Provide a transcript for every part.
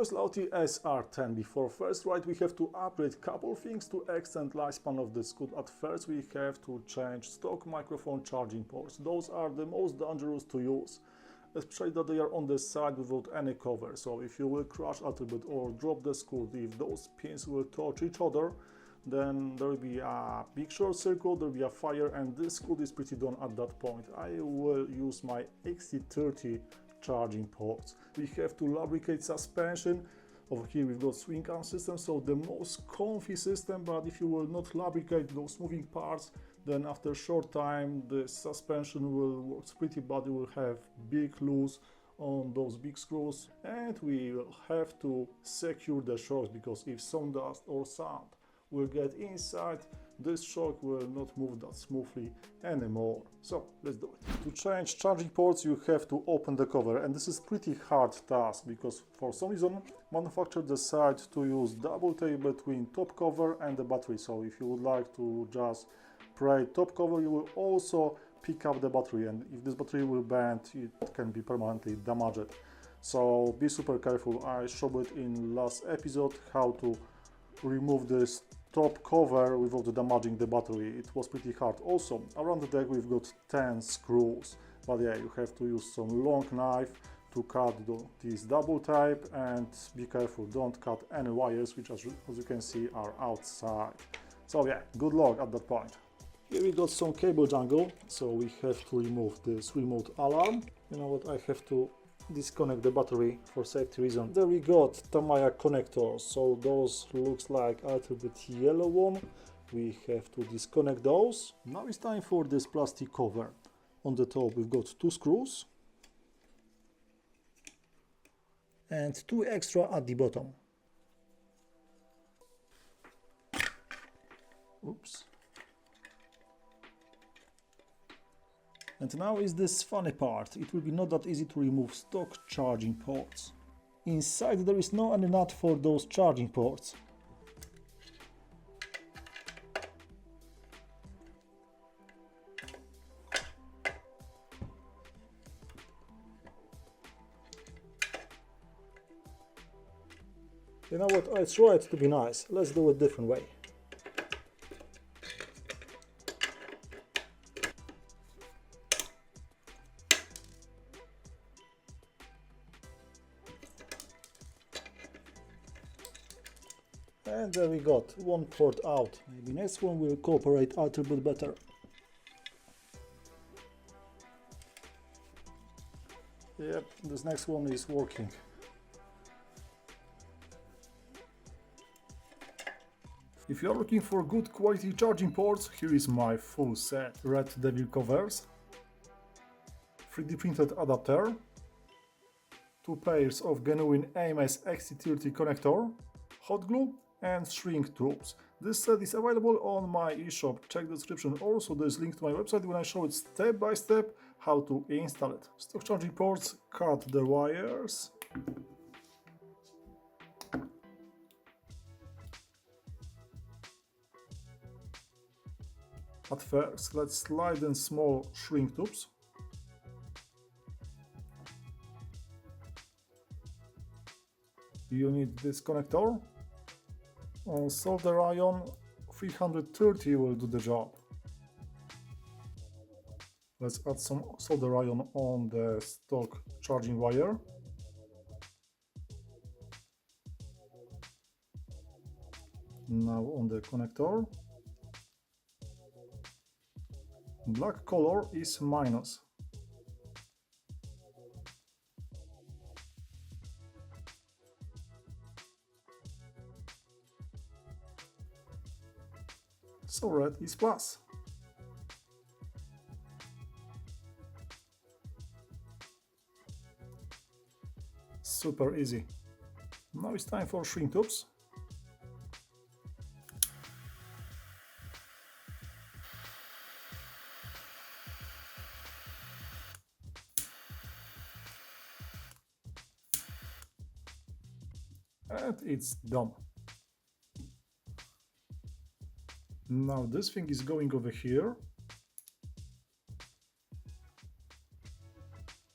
US Laotie SR10 before. First, right, we have to upgrade couple things to extend lifespan of the scoot. At first, we have to change stock microphone charging ports. Those are the most dangerous to use, especially that they are on the side without any cover. So if you will crash a little bit or drop the scoot, if those pins will touch each other, then there will be a big short circuit, there will be a fire, and this scoot is pretty done at that point. I will use my XT30 charging ports. We have to lubricate suspension. Over here we've got swing arm system, so the most comfy system, but if you will not lubricate those moving parts, then after a short time the suspension will work pretty bad. You will have big loose on those big screws, and we will have to secure the shocks, because if some dust or sand will get inside, this shock will not move that smoothly anymore. So let's do it. To change charging ports, you have to open the cover, and this is pretty hard task because for some reason manufacturer decided to use double tape between top cover and the battery. So if you would like to just pry top cover, you will also pick up the battery, and if this battery will bend, it can be permanently damaged. So be super careful. I showed it in last episode how to remove this top cover without damaging the battery. It was pretty hard. Also, around the deck we've got 10 screws, but yeah, you have to use some long knife to cut this double type, and be careful, don't cut any wires, which as you can see are outside. So yeah, good luck at that point. Here we got some cable jungle, so we have to remove this remote alarm. You know what, I have to disconnect the battery for safety reason. There we got Tamiya connectors, so those looks like a little bit yellow one. We have to disconnect those. Now it's time for this plastic cover. On the top we've got 2 screws and 2 extra at the bottom. Oops. And now is this funny part. It will be not that easy to remove stock charging ports. Inside there is no any nut for those charging ports. You know what, I tried to be nice. Let's do it different way. And there we got one port out. Maybe next one will cooperate a little bit better. Yep, this next one is working. If you are looking for good quality charging ports, here is my full set. Red Devil covers, 3D printed adapter, 2 pairs of genuine AMS XT30 connector, hot glue, and shrink tubes. This set is available on my eShop, check the description. Also there's a link to my website when I show it step by step how to install it. Stock charging ports, cut the wires. At first, let's slide in small shrink tubes. You need this connector. On solder iron 330 will do the job. Let's add some solder iron on the stock charging wire. Now on the connector. Black color is minus. So red is plus. Super easy. Now it's time for shrink tubes. And it's done. Now this thing is going over here,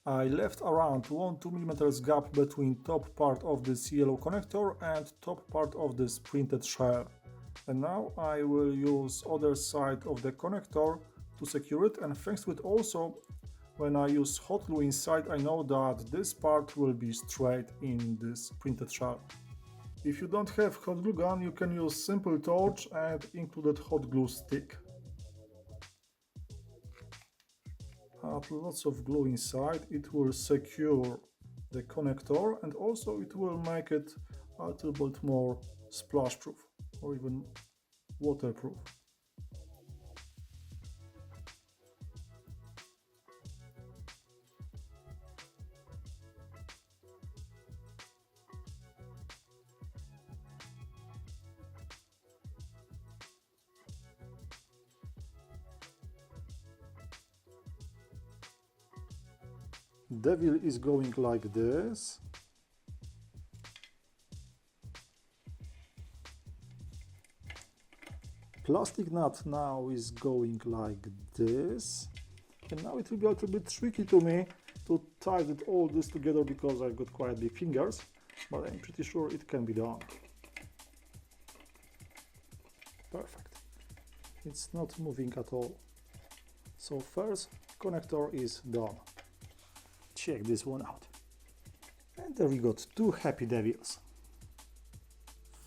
I left around 1-2 mm gap between top part of this yellow connector and top part of this printed shell. And now I will use other side of the connector to secure it, and thanks to it also, when I use hot glue inside, I know that this part will be straight in this printed shell. If you don't have hot glue gun, you can use simple torch and included hot glue stick. Add lots of glue inside, it will secure the connector and also it will make it a little bit more splash proof or even waterproof. Devil is going like this. Plastic nut now is going like this. And now it will be a little bit tricky to me to tie all this together because I've got quite big fingers, but I'm pretty sure it can be done. Perfect. It's not moving at all. So first connector is done. Check this one out. And there we got two happy devils.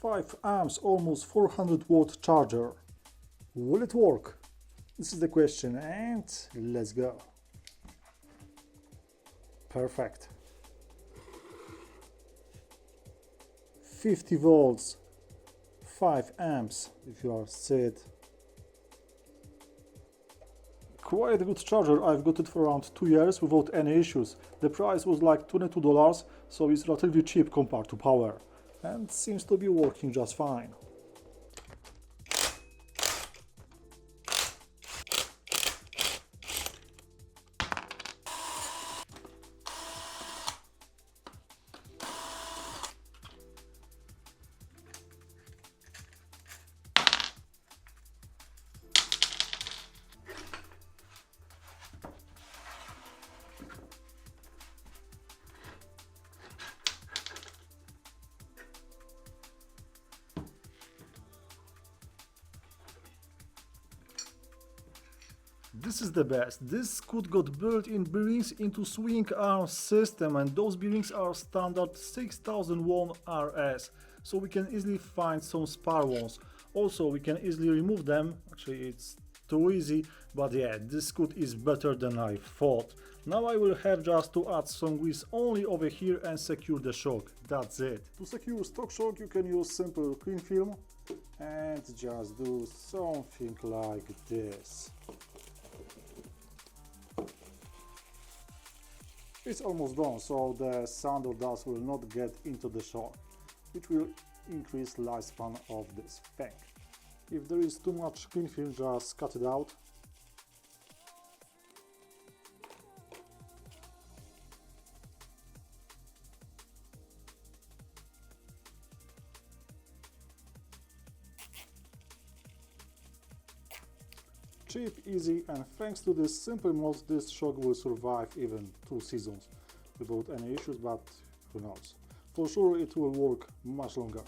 5 amps, almost 400 watt charger. Will it work? This is the question, and let's go. Perfect. 50 volts, 5 amps if you are set. Quite a good charger. I've got it for around 2 years without any issues. The price was like $22, so it's relatively cheap compared to power, and seems to be working just fine. This is the best. This Scoot got built-in bearings into swing arm system, and those bearings are standard 6001 RS, so we can easily find some spare ones. Also, we can easily remove them. Actually, it's too easy, but yeah, this Scoot is better than I thought. Now I will have just to add some grease only over here and secure the shock. That's it. To secure stock shock, you can use simple cling film and just do something like this. It's almost done, so the sand or dust will not get into the shock, which will increase lifespan of this thing. If there is too much cling film, just cut it out. Cheap, easy, and thanks to this simple mold, this shock will survive even 2 seasons without any issues, but who knows. For sure it will work much longer.